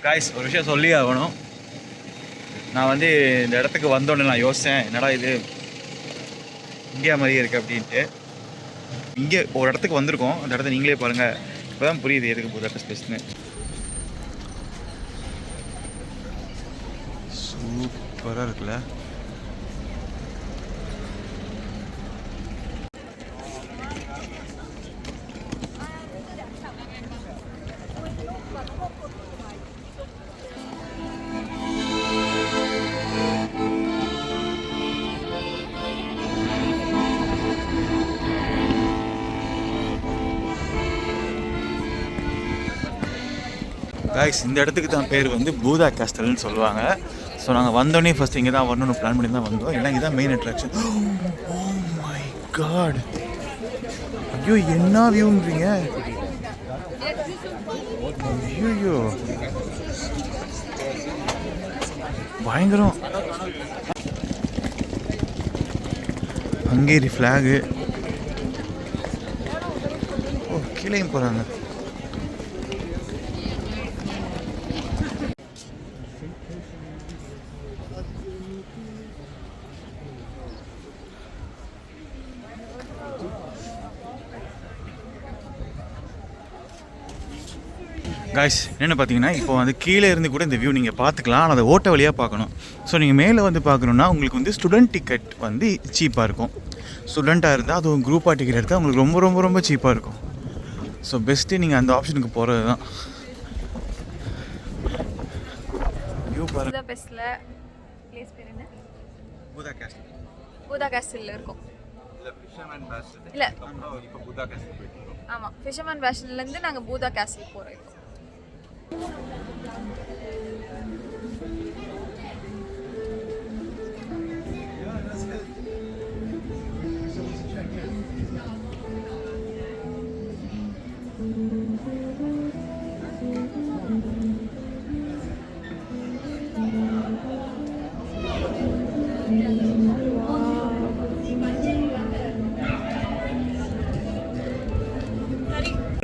Guys ஒரு விஷயம் சொல்லி ஆகணும். நான் வந்து இந்த இடத்துக்கு வந்தோடனே நான் யோசித்தேன், என்னடா இது இந்தியா மாதிரியே இருக்குது அப்படின்ட்டு. இங்கே ஒரு இடத்துக்கு வந்திருக்கோம், அந்த இடத்த நீங்களே பாருங்கள். இப்போ தான் புரியுது எதுக்கு புதாபெஸ்ட் பெஸ்ட்னு. சூப்பராக இருக்குல்ல. காய்ஸ் இந்த இடத்துக்கு தான் பேர் வந்து பூதா கேஸ்டல்னு சொல்லுவாங்க. ஸோ நாங்கள் வந்தோடனே ஃபஸ்ட் இங்கே தான் வரணும்னு பிளான் பண்ணி தான் வந்தோம். ஏன்னா இதுதான் main attraction. Oh my God, ஐயோ என்ன வியூன்றீங்க. ஐயோ பயங்கரம். Hungary flag. ஓ கீழேயும் போகிறாங்க. காய்ஸ் என்னென்னு பார்த்தீங்கன்னா, இப்போ வந்து கீழே இருந்து கூட இந்த வியூ நீங்கள் பார்த்துக்கலாம். ஆனால் அதை ஓட்ட வழியாக பார்க்கணும். ஸோ நீங்கள் மேலே வந்து பார்க்கணுன்னா உங்களுக்கு வந்து ஸ்டூடெண்ட் டிக்கெட் வந்து சீப்பாக இருக்கும். ஸ்டூடெண்ட்டாக இருந்தால் அதுவும் குரூப்பாக டிக்கெட் எடுத்தால் உங்களுக்கு ரொம்ப ரொம்ப ரொம்ப சீப்பாக இருக்கும். ஸோ பெஸ்ட்டு நீங்கள் அந்த ஆப்ஷனுக்கு போகிறது தான். வியூ பாருங்க. புதாபெஸ்ட்ல பிளேஸ் பேர் என்ன? பூதா கேஸ்டல். பூதா கேஸ்டல்ல இருக்கும். இல்ல இப்போ பூதா கேஸ்டல் போயிட்டு. ஆமா, ஃபிஷர்மேன் பேஷன்ல இருந்து நாங்க பூதா கேஸ்டல் போறோம்.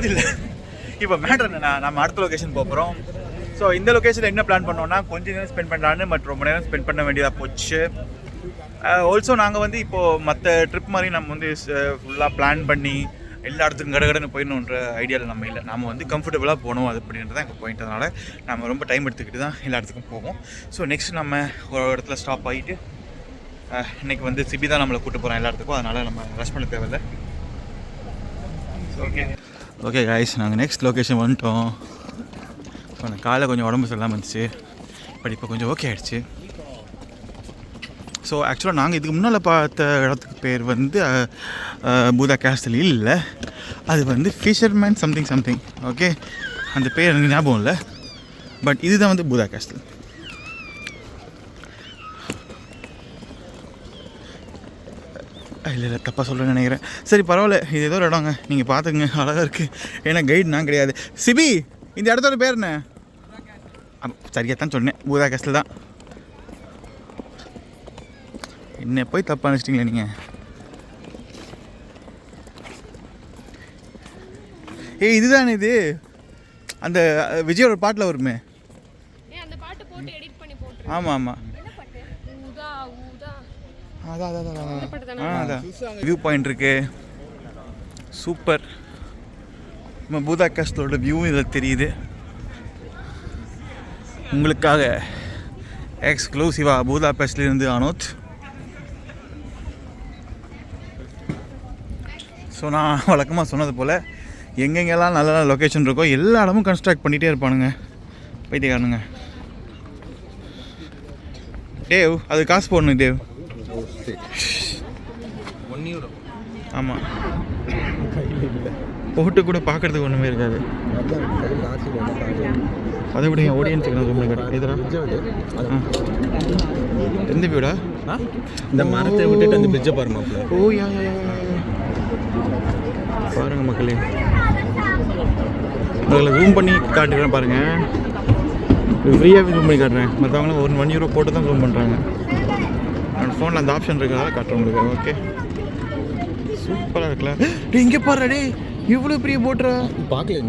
இல்லை இப்போ மேட்டர் என்னன்னா, நம்ம அடுத்த லொக்கேஷன் போகிறோம். ஸோ இந்த லொக்கேஷனில் என்ன பிளான் பண்ணோன்னா, கொஞ்சம் நேரம் ஸ்பெண்ட் பண்ணலான்னு பட் ரொம்ப நேரம் ஸ்பெண்ட் பண்ண வேண்டியதாக போச்சு. ஆல்சோ நாங்கள் வந்து இப்போது மற்ற ட்ரிப் மாதிரி நம்ம வந்து ஃபுல்லாக பிளான் பண்ணி எல்லா இடத்துக்கும் கடகடன்னு போயிடணுன்ற ஐடியாவில் நம்ம இல்லை. நம்ம வந்து கம்ஃபர்டபுளாக போகணும் அது அப்படின்றது தான் எங்கள் பாயிண்ட். அதனால் நம்ம ரொம்ப டைம் எடுத்துக்கிட்டு தான் எல்லா இடத்துக்கும் போவோம். ஸோ நெக்ஸ்ட் நம்ம ஒரு இடத்துல ஸ்டாப் ஆகிட்டு இன்றைக்கி வந்து சிபி தான் நம்மளை கூப்பிட்டு போகிறோம் எல்லா இடத்துக்கும். அதனால் நம்ம ரஷ் பண்ண தேவையில்லை. ஓகே ஓகே காய்ஸ், நாங்கள் நெக்ஸ்ட் லொக்கேஷன் வந்துட்டோம். ஸோ எனக்கு காலையில் கொஞ்சம் உடம்பு சரியில்லாமல் இருந்துச்சு, பட் இப்போ கொஞ்சம் ஓகே ஆகிடுச்சு. ஸோ ஆக்சுவலாக நாங்கள் இதுக்கு முன்னால் பார்த்த இடத்துக்கு பேர் வந்து பூதா கேஸ்டல் இல்லை, அது வந்து ஃபிஷர்மேன் சம்திங். ஓகே, அந்த பேர் எனக்கு ஞாபகம் இல்லை, பட் இதுதான் வந்து பூதா கேஸ்டல். இல்லை தப்பாக சொல்கிறேன்னு நினைக்கிறேன். சரி பரவாயில்ல, இது ஏதோ ஒரு இடங்க, நீங்கள் பார்த்துங்க, அழகாக இருக்குது. ஏன்னா கைடு நான் கிடையாது. சிபி, இந்த இடத்தோட பேர் என்ன? சரியாக தான் சொன்னேன், பூதா கேஸ்டல் தான். என்ன போய் தப்பாக நினச்சிட்டிங்களே நீங்கள். ஏய் இதுதானே இது, அந்த விஜயோட பாட்டில் வருமே. ஆமாம் ஆமாம், அதான் வியூ பாயிண்ட் இருக்கு. சூப்பர். நம்ம பூதா கேஸ்டலோட வியூ இதில் தெரியுது உங்களுக்காக எக்ஸ்க்ளூசிவாக. புதாபெஸ்ட்லேருந்து அனோத். ஸோ நான் வழக்கமாக சொன்னது போல் எங்கெங்கெல்லாம் நல்ல நல்ல லொக்கேஷன் இருக்கோ எல்லா இடமும் கன்ஸ்ட்ரக்ட் பண்ணிகிட்டே இருப்பானுங்க பைத்தியக்காரனுங்க. டேவ் அது காசு போடணும் டேவ். ஆமாம், போட்டு கூட பார்க்குறதுக்கு ஒன்றுமே இருக்காது. அதை விட என் ஆடியன்ஸுக்கு நான் ரொம்ப எதிரா எந்த வீடா? இந்த மரத்தை விட்டுட்டு அந்த பிரிட்ஜை பாருங்க. ஓ யா பாருங்கள் மக்களே, உங்களை ஜூம் பண்ணி காட்டுக்கிறேன் பாருங்கள். ஃப்ரீயாகவே ஜூம் பண்ணி காட்டுறேன். மற்றவங்களும் €1 போட்டு தான் ஜூம் பண்ணுறாங்க. என்னோடய ஃபோனில் அந்த ஆப்ஷன் இருக்கிறதால காட்டுறேன் உங்களுக்கு. ஓகே, சூப்பராக இருக்குல்ல. டே இங்கே பாரு, டே இவ்வளோ பெரிய போட்டுறா. பார்க்கல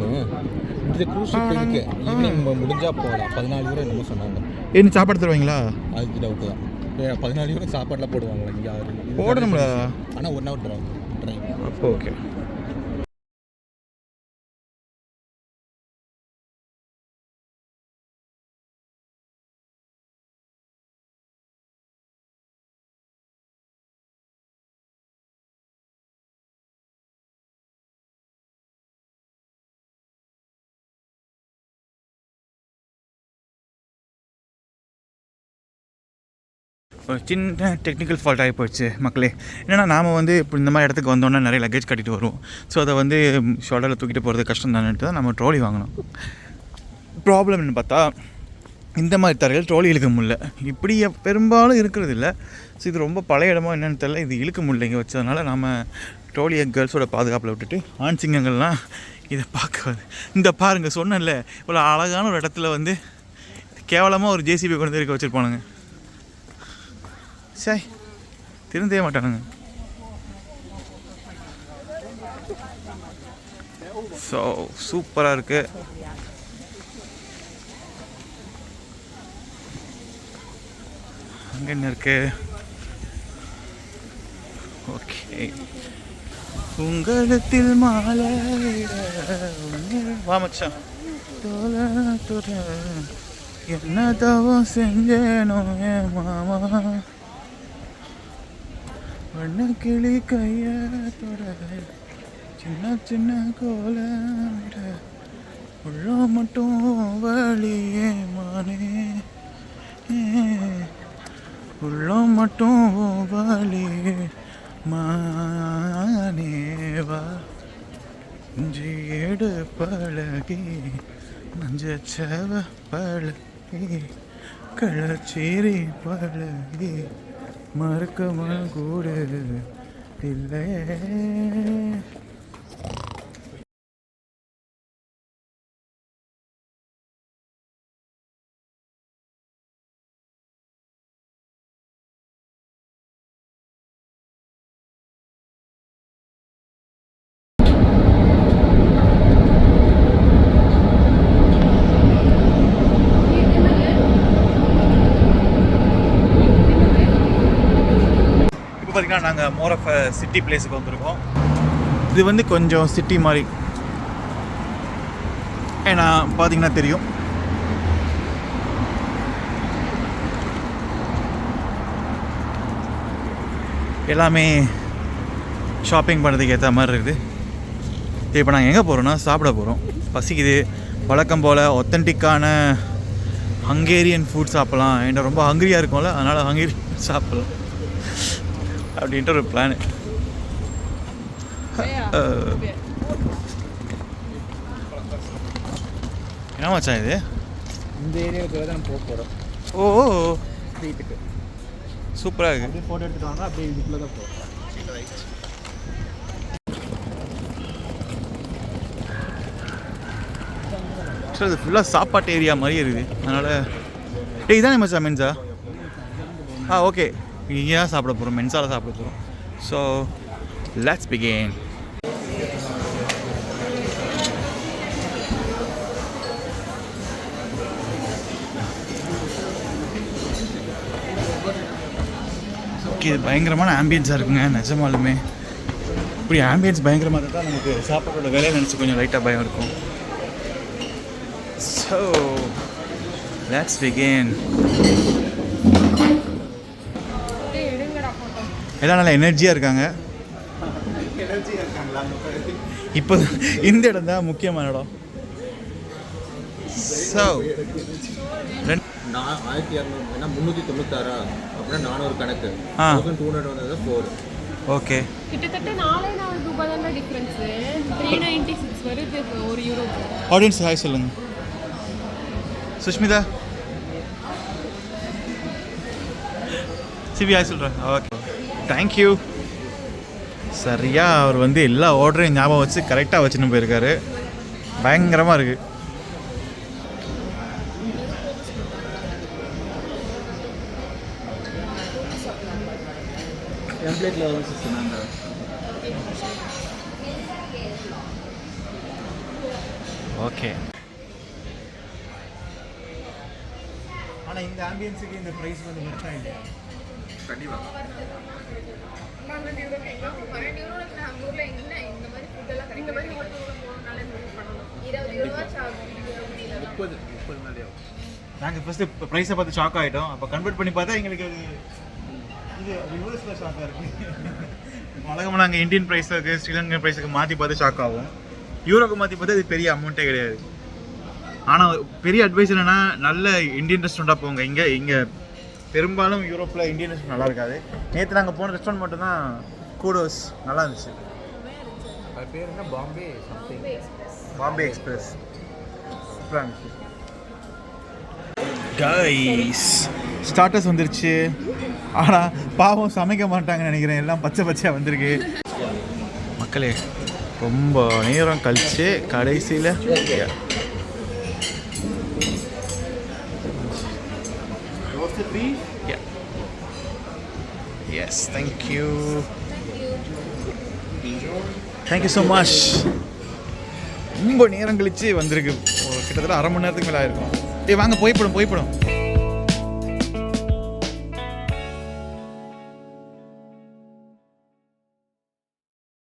இந்த க்ரூஸ் ஷிப் இருக்கு. ஈவினிங் முடிஞ்சால் போகலாம். 14 யூரோ என்னமோ சொன்னாங்க. என்ன சாப்பாடு தருவாங்களா? அதுக்கு டவுட்டு தான். 14 யூரோ சாப்பாடெலாம் போடுவாங்களா? இங்கே போடணும்ல. ஆனால் 1 ஹவர் ட்ரைவ். அப்போ ஓகே. ஒரு சின்ன டெக்னிக்கல் ஃபால்ட் ஆகி போயிடுச்சு மக்களே. என்னென்னா நாம் வந்து இப்போ இந்த மாதிரி இடத்துக்கு வந்தோன்னா நிறைய லக்கேஜ் கட்டிட்டு வருவோம். ஸோ அதை வந்து ஷோல்டரில் தூக்கிட்டு போகிறது கஷ்டம் தானேன்ட்டு தான் நம்ம ட்ராலி வாங்கினோம். ப்ராப்ளம் என்ன பார்த்தா இந்த மாதிரி தரையில் ட்ராலி இழுக்க முடியல. இப்படி பெரும்பாலும் இருக்கிறது இல்லை. ஸோ இது ரொம்ப பழைய இடமோ என்னென்னு தெரியல, இது இழுக்க முடியல இங்கே வச்சதுனால நம்ம ட்ராலியை கேர்ள்ஸோட பாதுகாப்பில் விட்டுட்டு ஆண் சிங்கங்கள்லாம் இதை பார்க்க இந்த பாருங்கள். சொன்னேன்ல இவ்வளோ அழகான ஒரு இடத்துல வந்து கேவலமாக ஒரு ஜேசிபி கொண்டு இருக்க வச்சுருப்பானுங்க. சரி திருந்தே மாட்டானுங்க. ஸோ சூப்பராக இருக்குது. அங்கே என்ன இருக்கு? ஓகே. உங்களத்தில் மாலை வா மச்சான். என்ன தவம் செஞ்சேனோ என் மாமா, வண்ண கிளி கைய தொட சின்ன சின்ன கோலமிட உள்ள மட்டும் வழியே மானே, உள்ள மட்டும் வழியே மானேவா, இஞ்சி ஏடு பழகி மஞ்சச்சவ பழகி கள்ளச்சீரி பழகி மறக்கமா கூட இல்லை. பார்த்திங்கன்னா நாங்கள் மோர் ஆஃப் சிட்டி பிளேஸுக்கு வந்திருக்கோம். இது வந்து கொஞ்சம் சிட்டி மாதிரி. ஏன்னா பார்த்திங்கன்னா தெரியும், எல்லாமே ஷாப்பிங் பண்ணுறதுக்கு ஏற்ற மாதிரி இருக்குது. இப்போ நாங்கள் எங்கே போகிறோன்னா சாப்பிட போகிறோம். பசிக்குது. வழக்கம் போல் ஒத்தன்டிக்கான ஹங்கேரியன் ஃபுட் சாப்பிட்லாம். என்கிட்ட ரொம்ப ஹங்கரியாக இருக்கும்ல, அதனால் ஹங்கேரியன் சாப்பிட்லாம் அப்படின்ட்டு ஒரு பிளானு. என்ன மச்சான் இது? இந்த ஏரியாவுக்கு தான் போக போகிறோம். ஓ வீட்டுக்கு சூப்பராக இருக்குது. அப்படியே ஃபோட்டோ எடுத்துட்டு வாங்க. அப்படியே இதுக்குள்ளே தான் போகிறோம். சார் இது ஃபுல்லாக சாப்பாட்டு ஏரியா மாதிரி இருக்குது. அதனால் இதானே மச்சான் மென்ஸா? ஓகே. இங்கே தான் சாப்பிட போகிறோம், மென்ஸால் சாப்பிட போகிறோம். So let's begin. ஓகே, இது பயங்கரமான ஆம்பியன்ஸாக இருக்குங்க நிஜமாலுமே. இப்படி ஆம்பியன்ஸ் பயங்கரமாக இருந்தால் நமக்கு சாப்பாட்டோட விலையை நினச்சி கொஞ்சம் லைட்டாக பயம் இருக்கும். So let's begin. எல்லாம் நல்லா எனர்ஜியாக இருக்காங்க. இப்போ இந்த இடம் தான் முக்கியமான இடம். ஸோ 1200 396 அப்படின்னா 400 கணக்கு. 1200 வந்தது 4. ஓகே. கிட்டத்தட்ட 4 ரூபாய் தான் டிஃபரன்ஸ். 396 வருது ஒரு யூரோ. ஆடியன்ஸ் ஹாய் சொல்லுங்க. சுஷ்மிதா சிவி ஹாய் சொல்கிறேன். Okay thank you. சரியாக அவர் வந்து எல்லா ஆர்டரையும் ஞாபகம் வச்சு கரெக்டாக வச்சுன்னு போயிருக்காரு. பயங்கரமாக இருக்குது. ஓகே ஆனால் இந்த ஆம்பியன்ஸுக்கு இந்த ப்ரைஸ் வந்து ஒர்த்தா இல்லையா? கண்டிப்பாக முப்பது மேலே நாங்கள் ஃபஸ்ட்டு ப்ரைஸை பார்த்து ஷாக் ஆகிட்டோம். அப்போ கன்வெர்ட் பண்ணி பார்த்தா எங்களுக்கு இது ரிவர்ஸில் ஷாக்காக இருக்குது. வழக்கமாக நாங்கள் இந்தியன் ப்ரைஸுக்கு ஸ்ரீலங்கன் ப்ரைஸுக்கு மாற்றி பார்த்து ஷாக் ஆகும். யூரோக்கு மாற்றி பார்த்தா இது பெரிய அமௌண்ட்டே கிடையாது. ஆனால் பெரிய அட்வைஸ் என்னென்னா நல்ல இந்தியன் ரெஸ்டாரண்ட்டாக போங்க. இங்கே பெரும்பாலும் யூரோப்பில் இந்தியன் ரெஸ்டாரண்ட் நல்லா இருக்காது. நேற்று நாங்கள் போன ரெஸ்டாரண்ட் மட்டும்தான் கூடோஸ் நல்லா இருந்துச்சு. அது பேர் என்ன? பாம்பே எக்ஸ்பிரஸ் சூப்பராக இருந்துச்சு. கைஸ் ஸ்டார்டர்ஸ் வந்துருச்சு. ஆனால் பாவம் சமைக்க மாட்டாங்கன்னு நினைக்கிறேன். எல்லாம் பச்சை பச்சையாக வந்திருக்கு. மக்களே ரொம்ப நேரம் கழிச்சு கடைசியில் எஸ் தேங்க்யூ ஸோ மச். ரொம்ப நேரம் கழிச்சு வந்திருக்கு. கிட்டத்தட்ட அரை மணி நேரத்துக்கு மேலே ஆயிருக்கும். வாங்க போய்ப்படும்